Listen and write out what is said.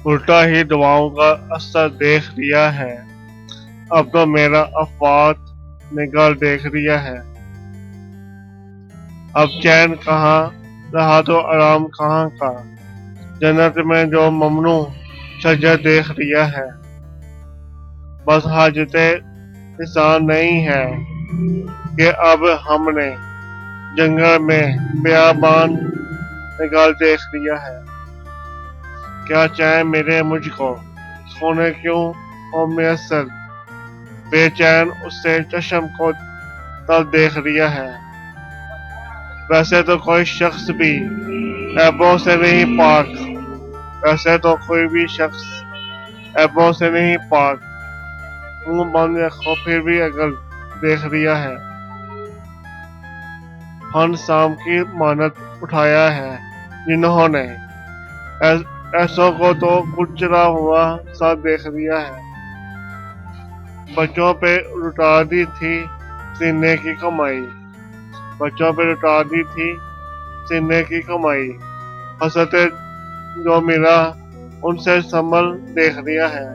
उल्टा ही दुआओं का असर देख लिया है। अब तो मेरा अफवाद निकाल देख लिया है। अब चैन कहाँ रहा तो आराम कहाँ का। जन्नत में जो ममनू शजर देख लिया है। बस हाजते इंसान नहीं है कि अब हमने जंगल में बियाबान निकाल देख लिया है। क्या चाहे मेरे मुझको सोने क्यों हो मैसर, बेचैन उससे चश्म को तब देख लिया है। वैसे तो कोई शख्स भी ऐबों से नहीं पाक, वैसे तो कोई भी शख्स ऐबों से नहीं पाक। मुंह बंद रखो फिर भी अगर देख लिया है। फन शाम की मानत उठाया है जिन्होंने ऐसों को तो कुचला हुआ सा देख लिया है। बच्चों पे लुटा दी थी सीने की कमाई, बच्चों पे लुटा दी थी सीने की कमाई। हंसते जो मिला उनसे संभल देख लिया है।